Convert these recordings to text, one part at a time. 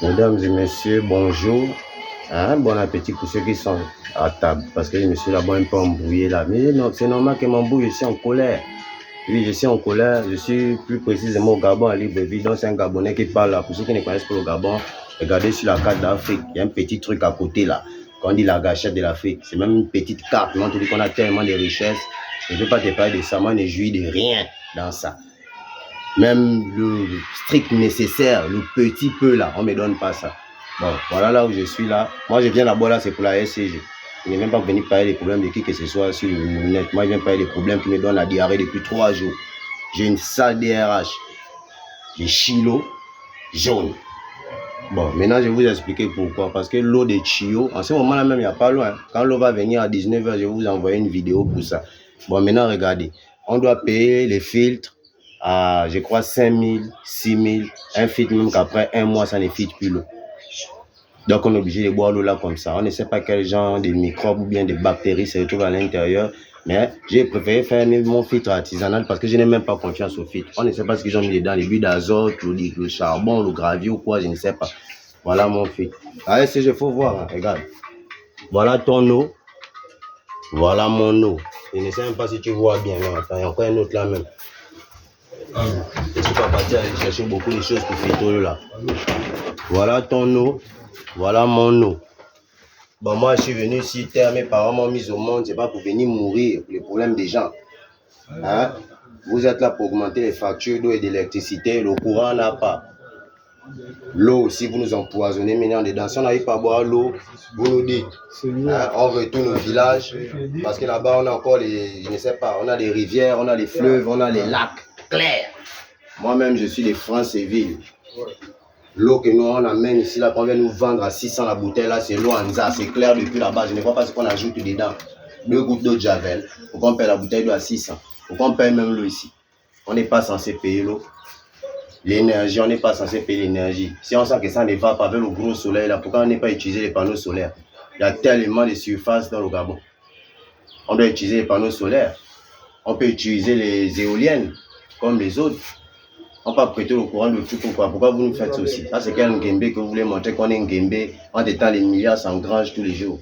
Mesdames et messieurs, bonjour. Bon appétit pour ceux qui sont à table. Parce que je me suis là-bas un peu embrouillé là. Mais non, c'est normal que m'embrouille, je suis en colère. Oui, je suis en colère. Je suis plus précisément au Gabon à Libreville. Donc c'est un Gabonais qui parle là. Pour ceux qui ne connaissent pas le Gabon, regardez sur la carte d'Afrique. Il y a un petit truc à côté là. Quand on dit la gâchette de l'Afrique, c'est même une petite carte. On te dit qu'on a tellement de richesses. Je ne veux pas te parler de ça. Moi, je ne jouis de rien dans ça. Même le strict nécessaire, le petit peu là, on ne me donne pas ça. Bon, voilà là où je suis là. Moi, je viens là-bas là, c'est pour la SCG. Je n'ai même pas venu parler des problèmes de qui que ce soit sur le net. Moi, je viens parler des problèmes qui me donnent la diarrhée depuis 3 jours. J'ai une sale DRH. J'ai chilo jaune. Bon, maintenant, je vais vous expliquer pourquoi. Parce que l'eau de Chio, en ce moment-là même, il n'y a pas loin. Quand l'eau va venir à 19h, je vais vous envoyer une vidéo pour ça. Bon, maintenant, regardez. On doit payer les filtres à, je crois, 5 000, 6 000. Un filtre, même qu'après un mois, ça ne filtre plus l'eau. Donc, on est obligé de boire l'eau là comme ça. On ne sait pas quel genre de microbes ou bien de bactéries se retrouvent à l'intérieur. Mais j'ai préféré faire mon filtre artisanal parce que je n'ai même pas confiance au filtre. On ne sait pas ce qu'ils ont mis dedans, les bulles d'azote, le charbon, le gravier ou quoi, je ne sais pas. Voilà mon filtre. Allez, si je faut voir, hein, regarde. Voilà ton eau. Voilà mon eau. Je ne sais même pas si tu vois bien. Non, attends, il y a encore un autre là même. Tu vas partir aller chercher beaucoup de choses pour filtrer là. Voilà ton eau. Voilà mon eau. Bon, moi, je suis venu ici, mes parents m'ont mis au monde, c'est pas pour venir mourir, pour les problèmes des gens. Hein? Vous êtes là pour augmenter les factures d'eau et d'électricité, le courant n'a pas. L'eau aussi, vous nous empoisonnez maintenant dedans. Si on n'arrive pas à boire l'eau, vous nous dites, hein, on retourne au village, parce que là-bas, on a encore les, je ne sais pas, on a les rivières, on a les fleuves, on a les lacs clairs. Moi-même, je suis de France-et-Ville. L'eau que nous on amène ici, là, qu'on vient nous vendre à 600 la bouteille, là, c'est l'eau Anza, c'est clair depuis là-bas. Je ne vois pas ce qu'on ajoute dedans. 2 gouttes d'eau de Javel, pour qu'on paye la bouteille d'eau à 600. Pour qu'on paye même l'eau ici. On n'est pas censé payer l'eau. L'énergie, on n'est pas censé payer l'énergie. Si on sent que ça ne va pas avec le gros soleil, là, pourquoi on n'est pas utiliser les panneaux solaires? Il y a tellement de surface dans le Gabon. On doit utiliser les panneaux solaires. On peut utiliser les éoliennes, comme les autres. On peut prêter le courant de tout pourquoi. Pourquoi vous nous faites ça aussi? Ça, c'est quel Nguembe que vous voulez montrer qu'on est Nguembe en étant les milliards s'engrangent tous les jours.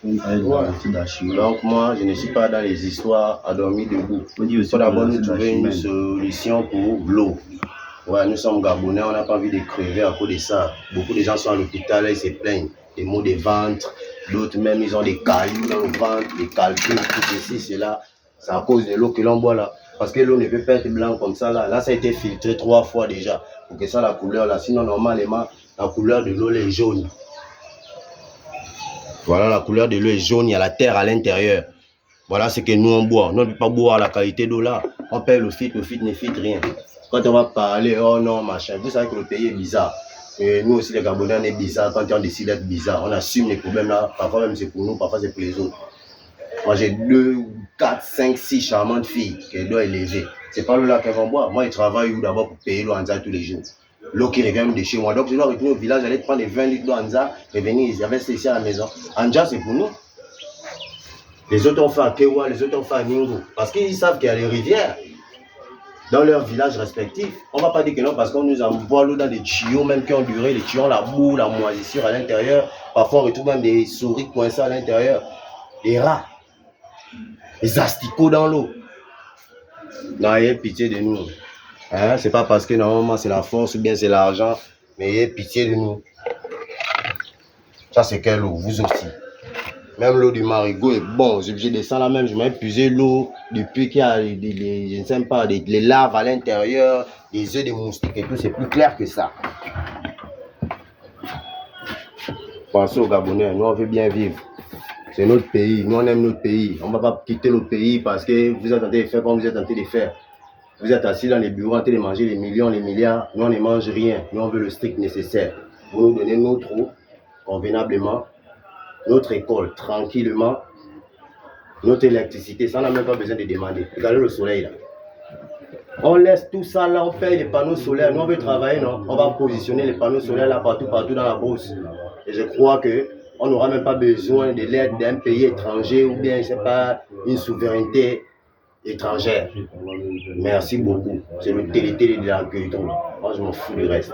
Donc, moi, je ne suis pas dans les histoires à dormir debout. Il faut d'abord nous trouver une solution pour l'eau. Ouais, nous sommes Gabonais, on n'a pas envie de crever à cause de ça. Beaucoup de gens sont à l'hôpital et ils se plaignent. Des maux de ventre, d'autres même, ils ont des cailloux dans le ventre, des calculs, tout ceci, cela. C'est à cause de l'eau que l'on boit là. Parce que l'eau ne peut pas être blanc comme ça là. Là, ça a été filtré 3 fois déjà. Pour que ça, la couleur là. Sinon, normalement, la couleur de l'eau est jaune. Voilà, la couleur de l'eau est jaune. Il y a la terre à l'intérieur. Voilà ce que nous on boit. Nous ne peut pas boire la qualité d'eau là. On paye le filtre ne filtre rien. Quand on va parler, oh non, machin. Vous savez que le pays est bizarre. Et nous aussi, les Gabonais, on est bizarre. Quand on décide d'être bizarre, on assume les problèmes là. Parfois même c'est pour nous, parfois c'est pour les autres. Moi, j'ai 2, 4, 5, 6 charmantes filles qu'elles doivent élever. C'est pas l'eau là qu'elles vont boire. Moi, je travaille d'abord pour payer l'eau Anza tous les jours. L'eau qui revient de chez moi. Donc, je dois retourner au village, aller prendre les 20 litres d'eau Anza et venir avec ici à la maison. Anza, c'est pour nous. Les autres ont fait à Kewa, les autres ont fait à Ningo. Parce qu'ils savent qu'il y a les rivières dans leurs villages respectifs. On ne va pas dire que non, parce qu'on nous envoie l'eau dans des tuyaux, même qui ont duré, les tuyaux, la boue, la moisissure à l'intérieur. Parfois, on retrouve même des souris coincées à l'intérieur. Des rats. Les asticots dans l'eau. Non, ayez pitié de nous. Hein? C'est pas parce que normalement c'est la force ou bien c'est l'argent, mais ayez pitié de nous. Ça, c'est quelle eau? Vous aussi. Même l'eau du marigot est bon. Je descends là même, je m'ai épuisé l'eau depuis qu'il y a je ne sais pas, les larves à l'intérieur, les œufs de moustiques et tout. C'est plus clair que ça. Pensez aux Gabonais, nous on veut bien vivre. C'est notre pays, nous on aime notre pays. On ne va pas quitter notre pays parce que vous êtes en train de faire comme vous êtes en train de faire. Vous êtes assis dans les bureaux en train de manger les millions, les milliards. Nous on ne mange rien, nous on veut le strict nécessaire. Vous nous donnez notre eau convenablement, notre école tranquillement, notre électricité, ça on n'a même pas besoin de demander. Regardez le soleil là. On laisse tout ça là, on paye les panneaux solaires. Nous on veut travailler, non? On va positionner les panneaux solaires là partout dans la brousse. Et je crois que on n'aura même pas besoin de l'aide d'un pays étranger ou bien, je ne sais pas, une souveraineté étrangère. Merci beaucoup. C'est le télé de la gueule. Moi, je m'en fous du reste.